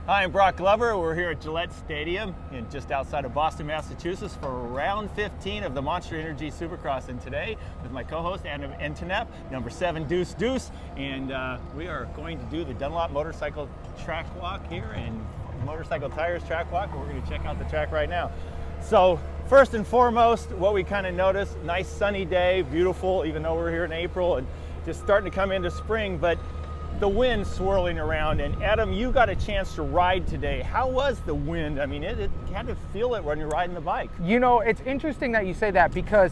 Hi, I'm Broc Glover. We're here at Gillette Stadium just outside of Boston, Massachusetts for round 15 of the Monster Energy Supercross. And today with my co-host Adam Entenap, number 7 Deuce Deuce, and we are going to do the Dunlop motorcycle track walk here and motorcycle tires track walk. And we're going to check out the track right now. So first and foremost, what we kind of noticed, nice sunny day, beautiful, even though we're here in April and just starting to come into spring, but the wind swirling around. And Adam, you got a chance to ride today. How was the wind? I mean, it had to feel it when you're riding the bike. You know, it's interesting that you say that because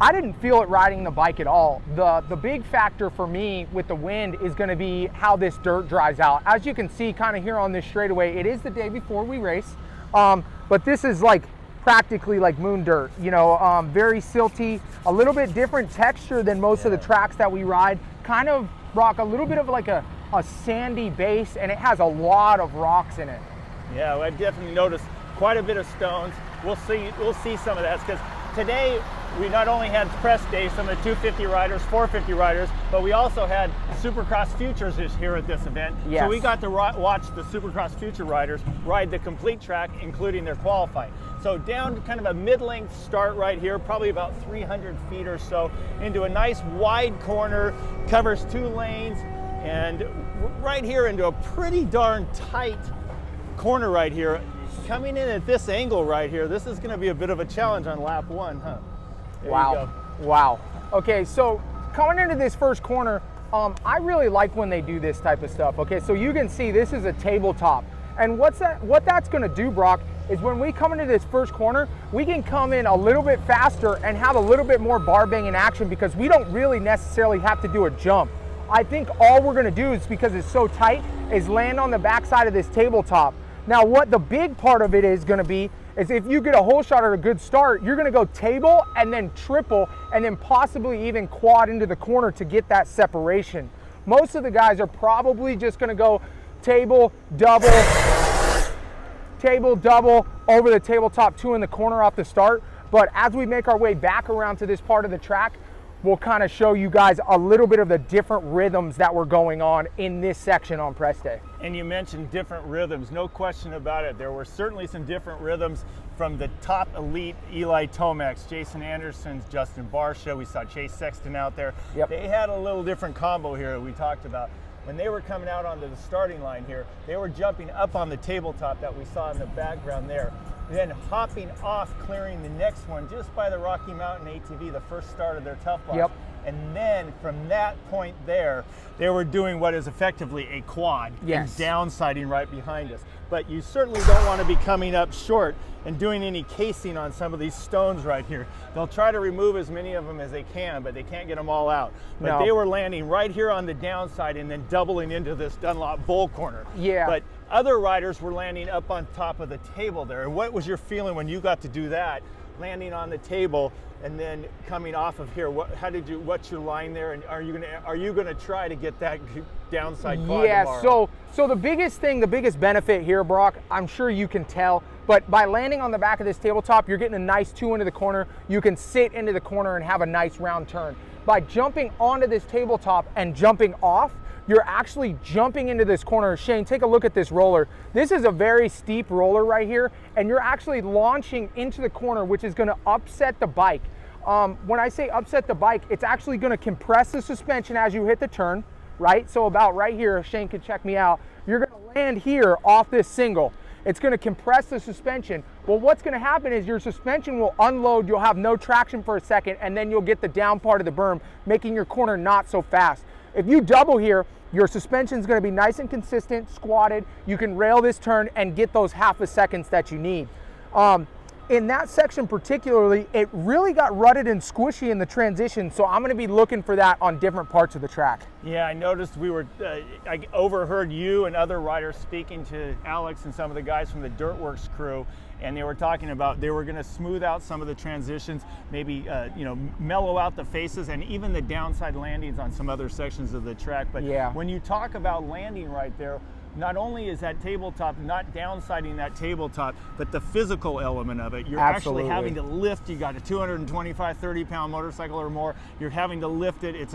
I didn't feel it riding the bike at all. The big factor for me with the wind is going to be how this dirt dries out. As you can see kind of here on this straightaway, it is the day before we race, but this is like practically like moon dirt, you know, very silty, a little bit different texture than most of the tracks that we ride. Kind of, Broc, a little bit of like a sandy base, and it has a lot of rocks in it. Yeah, well, I've definitely noticed quite a bit of stones. We'll see some of that because today we not only had press day, some of the 250 riders, 450 riders, but we also had Supercross Futures here at this event. Yes. So we got to watch the Supercross Future riders ride the complete track, including their qualifying. So down to kind of a mid-length start right here, probably about 300 feet or so, into a nice wide corner, covers 2 lanes, and right here into a pretty darn tight corner right here. Coming in at this angle right here, this is going to be a bit of a challenge on lap 1, huh? There wow. Wow. Okay, so coming into this first corner, I really like when they do this type of stuff. Okay, so you can see this is a tabletop. And what that's going to do, Broc, is when we come into this first corner, we can come in a little bit faster and have a little bit more bar banging action because we don't really necessarily have to do a jump. I think all we're going to do is, because it's so tight, is land on the backside of this tabletop. Now, what the big part of it is going to be is if you get a hole shot or a good start, you're going to go table and then triple and then possibly even quad into the corner to get that separation. Most of the guys are probably just going to go table, double over the tabletop 2 in the corner off the start. But as we make our way back around to this part of the track, we'll kind of show you guys a little bit of the different rhythms that were going on in this section on press day. And you mentioned different rhythms, no question about it. There were certainly some different rhythms from the top elite Eli Tomacs, Jason Anderson's, Justin Barsha. We saw Chase Sexton out there. Yep. They had a little different combo here that we talked about. When they were coming out onto the starting line here, they were jumping up on the tabletop that we saw in the background there, then hopping off, clearing the next one just by the Rocky Mountain ATV, the first start of their tough box. Yep. And then from that point there, they were doing what is effectively a quad, yes, and downsiding right behind us. But you certainly don't want to be coming up short and doing any casing on some of these stones right here. They'll try to remove as many of them as they can, but they can't get them all out. But no, they were landing right here on the downside and then doubling into this Dunlop bowl corner. Yeah. But other riders were landing up on top of the table there. What was your feeling when you got to do that, landing on the table and then coming off of here? What's your line there? And are you gonna try to get that downside quad tomorrow? So the biggest benefit here, Broc, I'm sure you can tell, but by landing on the back of this tabletop, you're getting a nice 2 into the corner. You can sit into the corner and have a nice round turn. By jumping onto this tabletop and jumping off, you're actually jumping into this corner. Shane, take a look at this roller. This is a very steep roller right here, and you're actually launching into the corner, which is gonna upset the bike. When I say upset the bike, it's actually gonna compress the suspension as you hit the turn, right? So about right here, Shane can check me out, you're gonna land here off this single. It's gonna compress the suspension. Well, what's gonna happen is your suspension will unload, you'll have no traction for a second, and then you'll get the down part of the berm, making your corner not so fast. If you double here, your suspension is going to be nice and consistent, squatted. You can rail this turn and get those half a seconds that you need. In that section particularly, it really got rutted and squishy in the transition, so I'm going to be looking for that on different parts of the track. Yeah, I noticed I overheard you and other riders speaking to Alex and some of the guys from the Dirtworks crew, and they were talking about they were going to smooth out some of the transitions, maybe mellow out the faces and even the downside landings on some other sections of the track. But yeah, when you talk about landing right there, not only is that tabletop not downsiding that tabletop, but the physical element of it. You're absolutely actually having to lift. You got a 225, 30-pound motorcycle or more. You're having to lift it. It's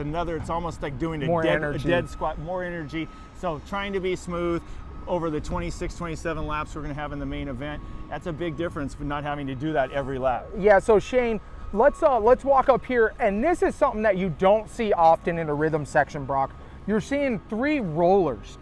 almost like doing a dead squat, more energy. So trying to be smooth. over the 26, 27 laps we're going to have in the main event. That's a big difference for not having to do that every lap. Yeah, so Shane, let's walk up here, and this is something that you don't see often in a rhythm section, Broc. You're seeing 3 rollers.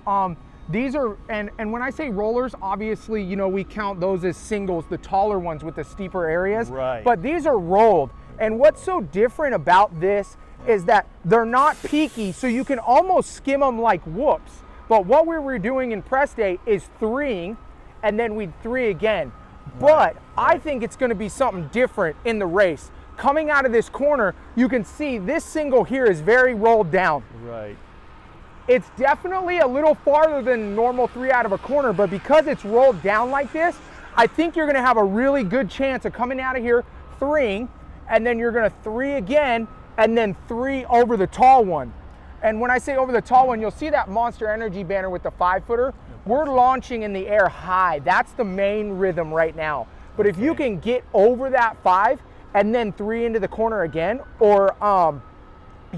These are, and when I say rollers, obviously, you know, we count those as singles, the taller ones with the steeper areas. Right. But these are rolled. And what's so different about this is that they're not peaky, so you can almost skim them like whoops. But what we were doing in press day is 3-ing, and then we'd 3 again. But I think it's going to be something different in the race. Coming out of this corner, you can see this single here is very rolled down. Right. It's definitely a little farther than normal 3 out of a corner, but because it's rolled down like this, I think you're going to have a really good chance of coming out of here 3-ing, and then you're going to 3 again, and then 3 over the tall one. And when I say over the tall one, you'll see that Monster Energy banner with the 5-footer. We're launching in the air high. That's the main rhythm right now. But if you can get over that 5 and then 3 into the corner again, or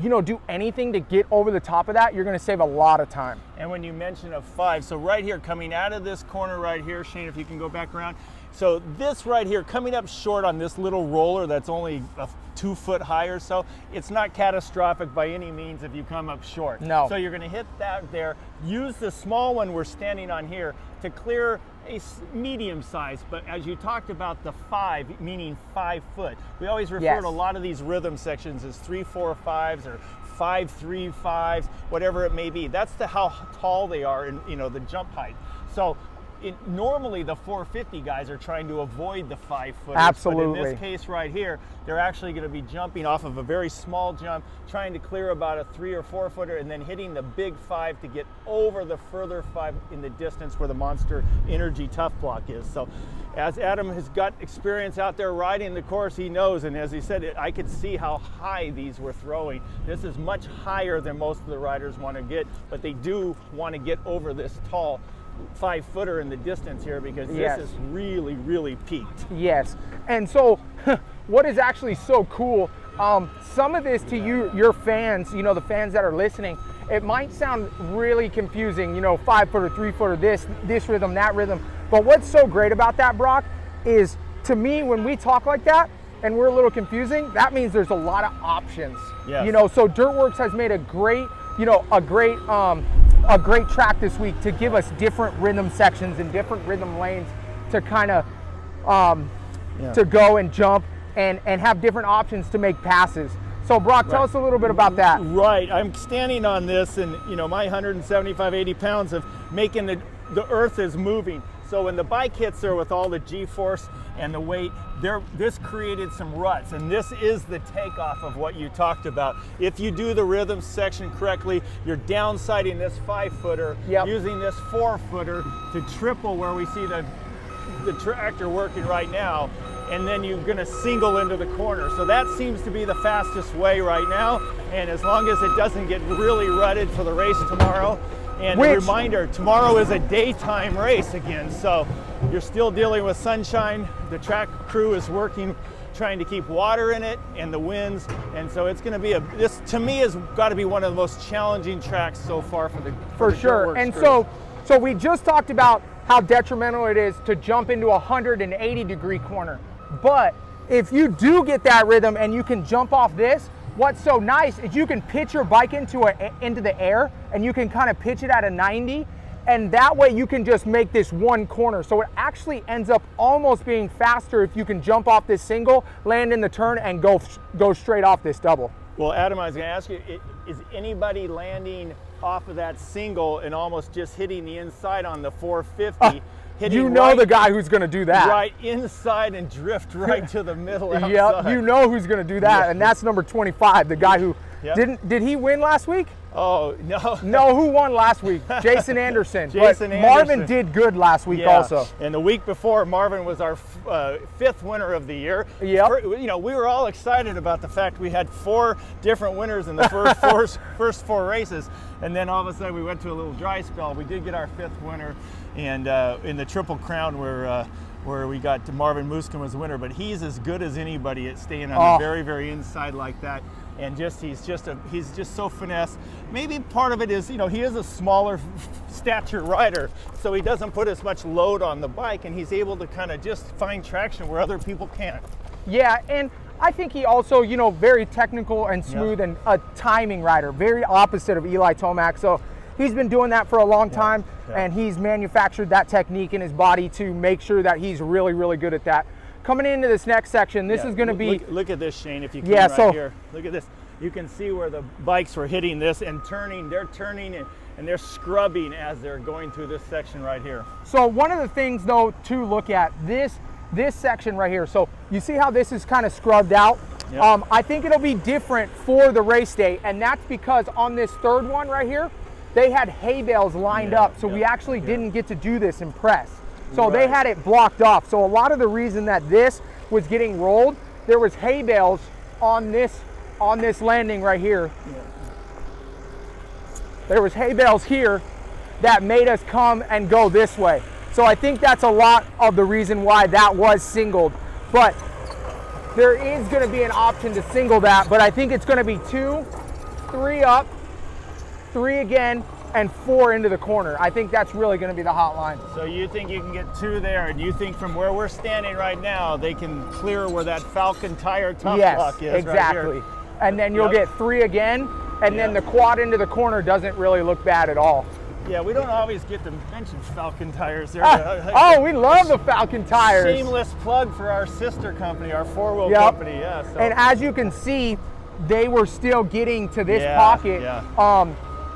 you know, do anything to get over the top of that, you're going to save a lot of time. And when you mention a 5, so right here, coming out of this corner right here, Shane, if you can go back around. So this right here, coming up short on this little roller that's only 2 foot high or so, it's not catastrophic by any means if you come up short. No. So you're going to hit that there. Use the small one we're standing on here to clear a medium size, but as you talked about the 5, meaning 5 foot, we always refer to a lot of these rhythm sections as 3-4-5s or 5-3-5s, whatever it may be. That's how tall they are in, you know, the jump height. So normally the 450 guys are trying to avoid the 5-footers. Absolutely. But in this case right here, they're actually going to be jumping off of a very small jump, trying to clear about a 3 or 4 footer, and then hitting the big 5 to get over the further 5 in the distance where the Monster Energy Tough Block is. So as Adam has got experience out there riding the course, he knows, and as he said, I could see how high these were throwing. This is much higher than most of the riders want to get, but they do want to get over this tall 5-footer in the distance here because this is really, really peaked. Yes, and so what is actually so cool, some of this to you, your fans, you know, the fans that are listening, it might sound really confusing, you know, 5-footer, 3-footer, this rhythm, that rhythm. But what's so great about that, Broc, is to me, when we talk like that and we're a little confusing, that means there's a lot of options. Yes. You know, so Dirtworks has made a great, you know, a great track this week to give us different rhythm sections and different rhythm lanes to kind of to go and jump and have different options to make passes. So Broc, tell us a little bit about that. Right, I'm standing on this, and you know, my 175, 80 pounds of making the earth is moving. So when the bike hits there with all the G-force and the weight, this created some ruts, and this is the takeoff of what you talked about. If you do the rhythm section correctly, you're downsiding this 5-footer, using this 4-footer to triple where we see the tractor working right now, and then you're going to single into the corner. So that seems to be the fastest way right now, and as long as it doesn't get really rutted for the race tomorrow. And a reminder, tomorrow is a daytime race again, so you're still dealing with sunshine. The track crew is working, trying to keep water in it and the winds, and so it's going to be this to me has got to be one of the most challenging tracks so far for the sure. And so we just talked about how detrimental it is to jump into a 180-degree corner, but if you do get that rhythm and you can jump off this, what's so nice is you can pitch your bike into the air, and you can kind of pitch it at a 90, and that way you can just make this one corner. So it actually ends up almost being faster if you can jump off this single, land in the turn, and go straight off this double. Well, Adam, I was going to ask you, is anybody landing off of that single and almost just hitting the inside on the 450? You know the guy who's going to do that. Right inside and drift right to the middle outside. Yep, you know who's going to do that, and that's number 25, the guy who did he win last week? Oh, no. No, who won last week? Jason Anderson. Jason Anderson. Marvin did good last week also. And the week before, Marvin was our 5th winner of the year. Yep. You know, we were all excited about the fact we had 4 different winners in the first 4 races. And then all of a sudden we went to a little dry spell. We did get our 5th winner, and in the Triple Crown where we got Marvin Muskin was the winner. But he's as good as anybody at staying on the very, very inside like that. and he's just so finesse. Maybe part of it is, you know, he is a smaller stature rider, so he doesn't put as much load on the bike, and he's able to kind of just find traction where other people can't. Yeah, and I think he also, you know, very technical and smooth, and a timing rider, very opposite of Eli Tomac. So he's been doing that for a long time, and he's manufactured that technique in his body to make sure that he's really, really good at that. Coming into this next section, this is going to be... Look at this, Shane, if you can right here. Look at this. You can see where the bikes were hitting this and turning. They're turning and they're scrubbing as they're going through this section right here. So one of the things, though, to look at, this section right here. So you see how this is kind of scrubbed out? Yep. I think it'll be different for the race day, and that's because on this third one right here, they had hay bales lined up, so we actually didn't get to do this in press. So they had it blocked off. So a lot of the reason that this was getting rolled, there was hay bales on this landing right here. There was hay bales here that made us come and go this way. So I think that's a lot of the reason why that was singled. But there is going to be an option to single that, but I think it's going to be 2, 3 up, 3 again, and 4 into the corner. I think that's really going to be the hot line. So you think you can get 2 there, and you think from where we're standing right now, they can clear where that Falcon tire tough block is exactly. Right here. And then you'll get 3 again, and then the quad into the corner doesn't really look bad at all. Yeah, we don't always get to mention Falcon tires there. Oh, we love the Falcon tires. Shameless plug for our sister company, our 4-wheel company. Yeah. So. And as you can see, they were still getting to this pocket.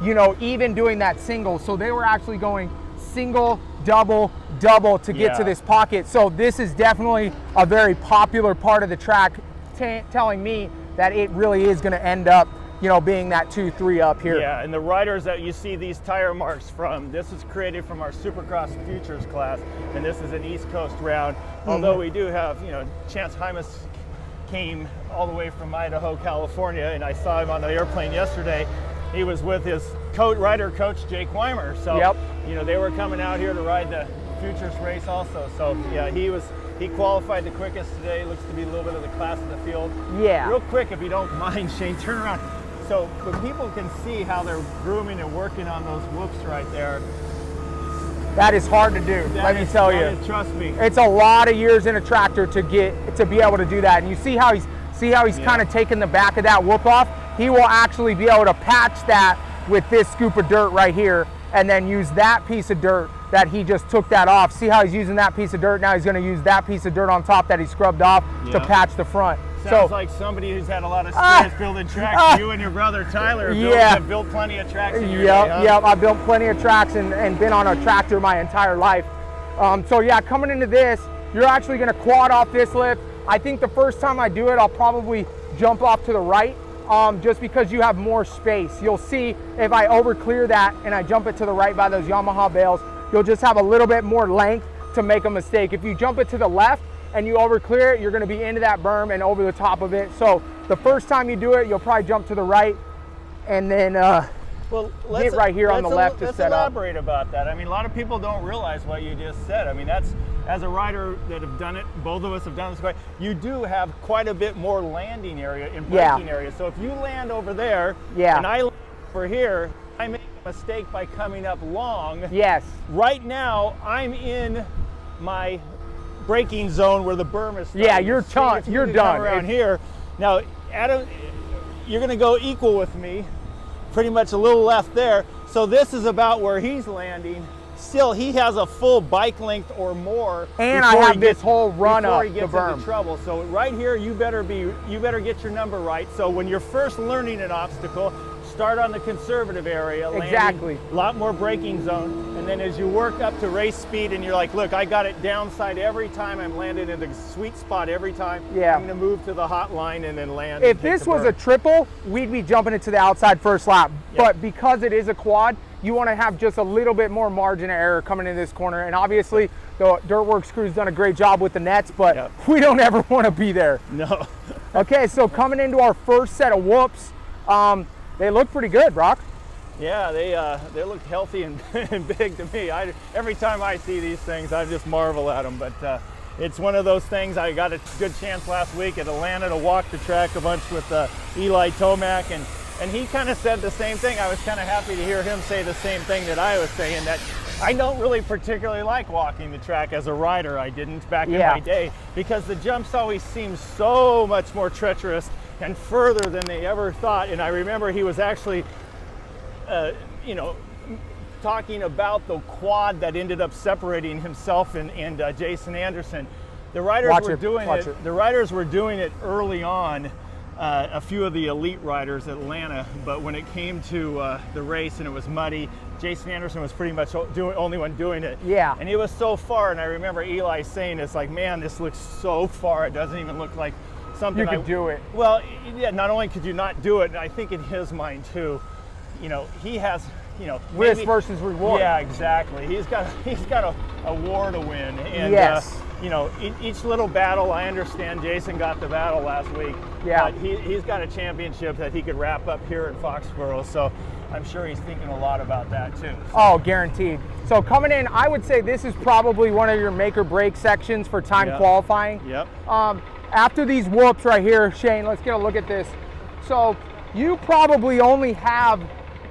You know, even doing that single. So they were actually going single, double, double to get to this pocket. So this is definitely a very popular part of the track, telling me that it really is going to end up, you know, being that 2-3 up here. Yeah, and the riders that you see these tire marks from, this was created from our Supercross Futures class, and this is an East Coast round. Although we do have, you know, Chance Hymas came all the way from Idaho, California, and I saw him on the airplane yesterday. He was with his rider coach, Jake Weimer. So, you know, they were coming out here to ride the Futures race also. So, yeah, he qualified the quickest today. Looks to be a little bit of the class of the field. Yeah. Real quick, if you don't mind, Shane, turn around. So when people can see how they're grooming and working on those whoops right there. That is hard to do, let me tell you. Trust me. It's a lot of years in a tractor to be able to do that. And you see how he's kind of taking the back of that whoop off? He will actually be able to patch that with this scoop of dirt right here, and then use that piece of dirt that he just took that off. See how he's using that piece of dirt? Now he's going to use that piece of dirt on top that he scrubbed off to patch the front. Sounds like somebody who's had a lot of experience building tracks. You and your brother Tyler have built plenty of tracks in your day, huh? Yep, I've built plenty of tracks and been on a tractor my entire life. So yeah, coming into this, you're actually going to quad off this lift. I think the first time I do it, I'll probably jump off to the right, just because you have more space. You'll see if I over clear that and I jump it to the right by those Yamaha bales, you'll just have a little bit more length to make a mistake. If you jump it to the left and you over clear it, you're going to be into that berm and over the top of it. So the first time you do it, you'll probably jump to the right, and then get right here on the left to set up. Let's elaborate about that. I mean, a lot of people don't realize what you just said. I mean, that's, as a rider that have done it, both of us have done this, you do have quite a bit more landing area and braking area. So if you land over there and I land over here, I make a mistake by coming up long. Yes. Right now, I'm in my braking zone where the berm is starting. Yeah, you're done. You're done around here. Now, Adam, you're going to go equal with me, pretty much a little left there. So this is about where he's landing. Still, he has a full bike length or more. And I have this whole run up the berm. Before he gets into trouble. So right here, you better get your number right. So when you're first learning an obstacle, start on the conservative area, exactly. A lot more braking zone, and then as you work up to race speed and you're like, look, I got it downside every time, I'm landing in the sweet spot every time, I'm gonna move to the hot line and then land. If this was a triple, we'd be jumping it to the outside first lap, but because it is a quad, you wanna have just a little bit more margin of error coming in this corner, and obviously the Dirtworks crew's done a great job with the nets, but we don't ever wanna be there. No. Okay, so coming into our first set of whoops, they look pretty good, Broc. Yeah, they look healthy and big to me. Every time I see these things, I just marvel at them. But it's one of those things. I got a good chance last week at Atlanta to walk the track a bunch with Eli Tomac, and he kind of said the same thing. I was kind of happy to hear him say the same thing that I was saying, that I don't really particularly like walking the track as a rider. I didn't back in my day, because the jumps always seem so much more treacherous and further than they ever thought. And I remember he was actually, you know, talking about the quad that ended up separating himself and Jason Anderson. The riders The riders were doing it early on. A few of the elite riders at Atlanta, but when it came to the race and it was muddy, Jason Anderson was pretty much only one doing it. Yeah. And it was so far, and I remember Eli saying, it's like, man, this looks so far, it doesn't even look like something you could do it. Well, yeah, not only could you not do it, and I think in his mind too, you know, he has, you know, risk versus reward. Yeah, exactly. He's got a war to win, and yes. You know, each little battle, I understand Jason got the battle last week. Yeah. But he's got a championship that he could wrap up here in Foxborough, so I'm sure he's thinking a lot about that too. So. Oh, guaranteed. So coming in, I would say this is probably one of your make or break sections for time qualifying. Yep. After these whoops right here, Shane, let's get a look at this. So you probably only have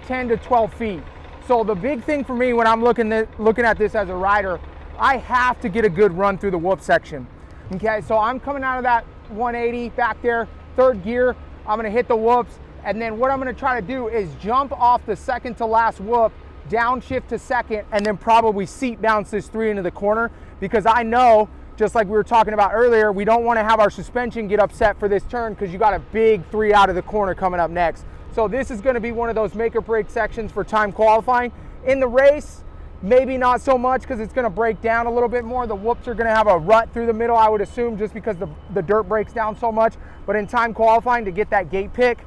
10 to 12 feet. So the big thing for me when I'm looking at this as a rider, I have to get a good run through the whoop section. Okay, so I'm coming out of that 180 back there, third gear, I'm gonna hit the whoops, and then what I'm gonna try to do is jump off the second to last whoop, downshift to second, and then probably seat bounce this 3 into the corner, because I know, just like we were talking about earlier, we don't wanna have our suspension get upset for this turn because you got a big 3 out of the corner coming up next. So this is gonna be one of those make or break sections for time qualifying. In the race, maybe not so much because it's going to break down a little bit more. The whoops are going to have a rut through the middle, I would assume, just because the dirt breaks down so much. But in time qualifying, to get that gate pick,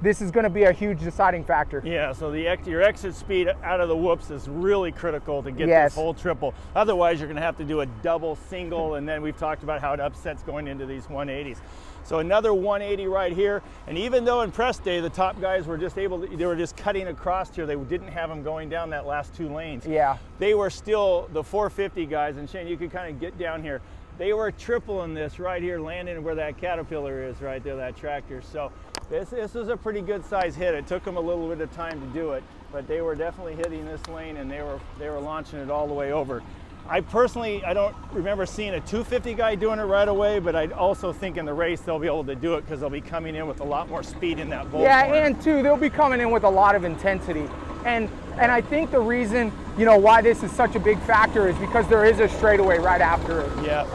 this is going to be a huge deciding factor. Yeah, so your exit speed out of the whoops is really critical to get this whole triple. Otherwise, you're going to have to do a double, single, and then we've talked about how it upsets going into these 180s. So another 180 right here, and even though in press day the top guys were just they were just cutting across here, they didn't have them going down that last 2 lanes. Yeah. They were still, the 450 guys, and Shane, you can kind of get down here, they were tripling this right here, landing where that Caterpillar is right there, that tractor. So this is a pretty good size hit. It took them a little bit of time to do it, but they were definitely hitting this lane, and they were launching it all the way over. I personally, I don't remember seeing a 250 guy doing it right away, but I also think in the race they'll be able to do it because they'll be coming in with a lot more speed in that bowl. Yeah, corner. and two, they'll be coming in with a lot of intensity. And I think the reason, you know, why this is such a big factor is because there is a straightaway right after it. Yeah.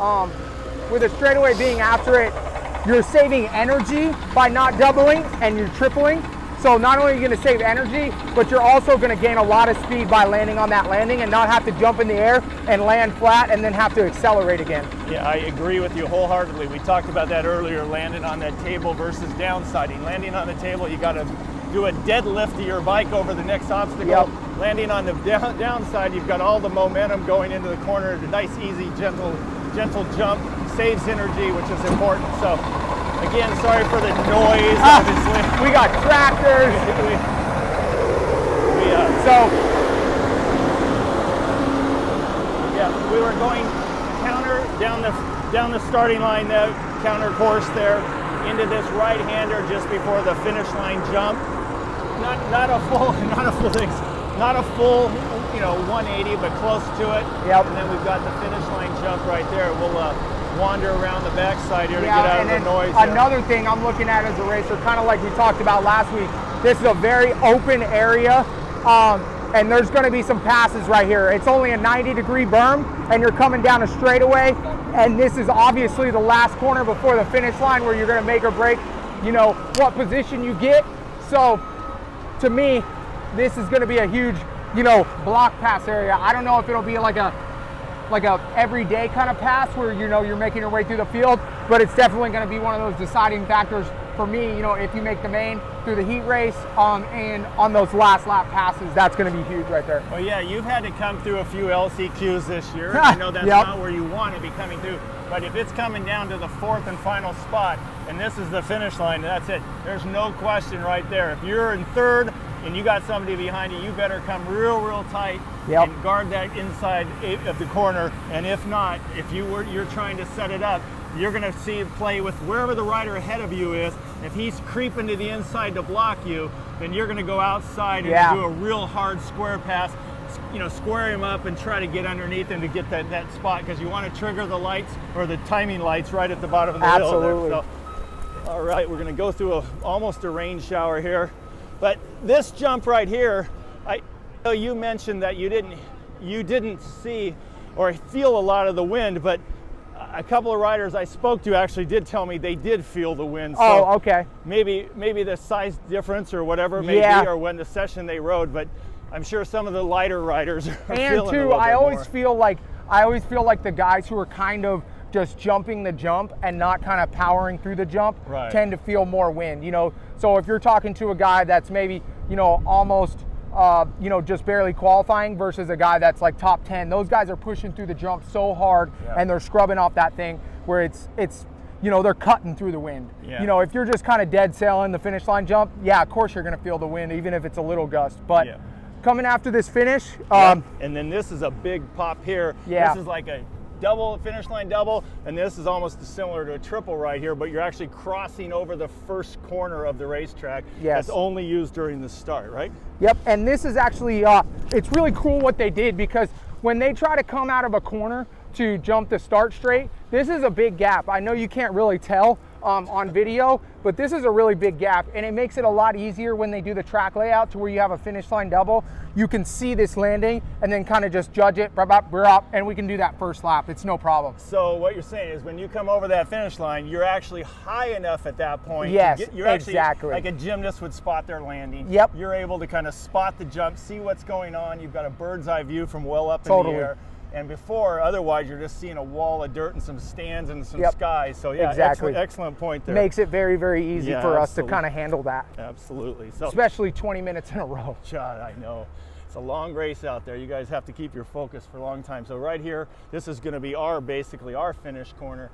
With a straightaway being after it, you're saving energy by not doubling and you're tripling. So not only are you going to save energy, but you're also going to gain a lot of speed by landing on that landing and not have to jump in the air and land flat and then have to accelerate again. Yeah, I agree with you wholeheartedly. We talked about that earlier, landing on that table versus downsiding. Landing on the table, you got to do a deadlift to your bike over the next obstacle. Yep. Landing on the downside, you've got all the momentum going into the corner. A nice, easy, gentle jump, saves energy, which is important. So, again, sorry for the noise, obviously. We got tractors. We were going counter down the starting line, the counter course there, into this right-hander just before the finish line jump. Not a full, you know, 180, but close to it. Yep. And then we've got the finish line jump right there. We'll wander around the backside here to get out of the noise. Another thing I'm looking at as a racer, kind of like we talked about last week, this is a very open area, and there's going to be some passes right here. It's only a 90-degree berm, and you're coming down a straightaway, and this is obviously the last corner before the finish line where you're going to make or break, you know, what position you get. So, to me, this is going to be a huge, you know, block pass area. I don't know if it'll be like a everyday kind of pass where, you know, you're making your way through the field, but it's definitely going to be one of those deciding factors for me, you know, if you make the main through the heat race, and on those last lap passes, that's going to be huge right there. Well, yeah, you've had to come through a few LCQs this year. I know that's not where you want to be coming through, but if it's coming down to the 4th and final spot, and this is the finish line, that's it. There's no question right there. If you're in 3rd and you got somebody behind you, you better come real tight and guard that inside of the corner. And if not, if you're trying to set it up, you're going to see it play with wherever the rider ahead of you is. If he's creeping to the inside to block you, then you're going to go outside and do a real hard square pass. You know, square him up and try to get underneath him to get that spot, because you want to trigger the lights or the timing lights right at the bottom of the hill there. So, all right, we're going to go through almost a rain shower here. But this jump right here, I know you mentioned that you didn't see or feel a lot of the wind, but a couple of riders I spoke to actually did tell me they did feel the wind. So oh, okay. Maybe the size difference or whatever it may be, or when the session they rode, but I'm sure some of the lighter riders are feeling a little bit I always more. feel like the guys who are kind of just jumping the jump and not kind of powering through the jump tend to feel more wind, you know. So if you're talking to a guy that's maybe, you know, almost you know, just barely qualifying versus a guy that's like top 10, those guys are pushing through the jump so hard and they're scrubbing off that thing where it's you know, they're cutting through the wind. You know, if you're just kind of dead sailing the finish line jump, of course you're going to feel the wind even if it's a little gust. But coming after this finish, and then this is a big pop here. This is like a double, finish line double, and this is almost similar to a triple right here, but you're actually crossing over the first corner of the racetrack. That's only used during the start, right? Yep, and this is actually, it's really cool what they did, because when they try to come out of a corner to jump the start straight, this is a big gap. I know you can't really tell on video, but this is a really big gap, and it makes it a lot easier when they do the track layout to where you have a finish line double. You can see this landing and then kind of just judge it, and we can do that first lap. It's no problem. So what you're saying is when you come over that finish line, you're actually high enough at that point. You're exactly. Like a gymnast would spot their landing. Yep. You're able to kind of spot the jump, see what's going on. You've got a bird's eye view from well up in the air. And before, otherwise, you're just seeing a wall of dirt and some stands and some skies. So excellent point there. Makes it very, very easy for us to kind of handle that. Absolutely. So, especially 20 minutes in a row. God, I know. It's a long race out there. You guys have to keep your focus for a long time. So right here, this is going to be basically our finish corner.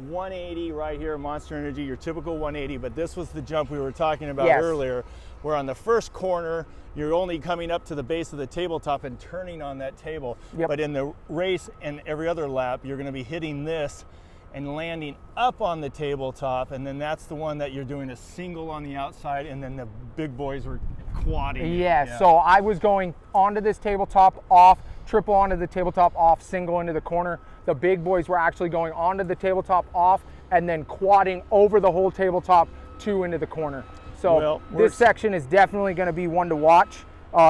180 right here, Monster Energy, your typical 180, but this was the jump we were talking about earlier, where on the first corner, you're only coming up to the base of the tabletop and turning on that table. But in the race and every other lap, you're going to be hitting this and landing up on the tabletop, and then that's the one that you're doing a single on the outside, and then the big boys were quadding. So I was going onto this tabletop, off, triple onto the tabletop, off, single into the corner. The big boys were actually going onto the tabletop, off, and then quadding over the whole tabletop, 2 into the corner. So this section is definitely going to be one to watch,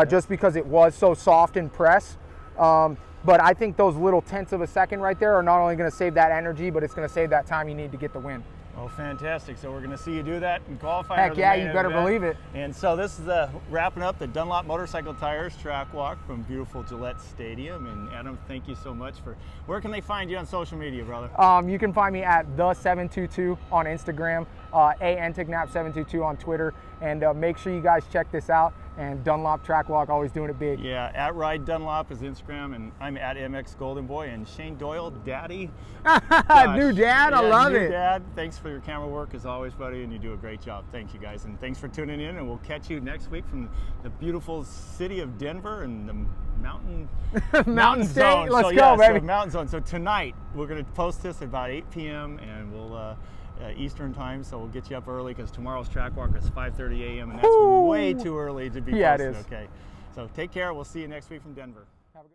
just because it was so soft in press. But I think those little tenths of a second right there are not only going to save that energy, but it's going to save that time you need to get the win. Oh, fantastic. So we're going to see you do that in qualifying. Heck yeah, you better believe it. And so this is wrapping up the Dunlop Motorcycle Tires track walk from beautiful Gillette Stadium. And Adam, thank you so much where can they find you on social media, brother? You can find me at the722 on Instagram, ANTignap722 on Twitter, and make sure you guys check this out. And Dunlop Track Walk, always doing it big. Yeah, at Ride Dunlop is Instagram, and I'm at MX Golden Boy, and Shane Doyle, Daddy. New dad, I love it. New dad, thanks for your camera work as always, buddy, and you do a great job. Thank you guys, and thanks for tuning in, and we'll catch you next week from the beautiful city of Denver and the mountain state. zone. Let's go, baby. So mountain zone. So tonight we're going to post this at about 8 p.m. and we'll Eastern time, so we'll get you up early because tomorrow's track walk is 5:30 a.m. and that's way too early to be posted. It is. Okay, so take care. We'll see you next week from Denver.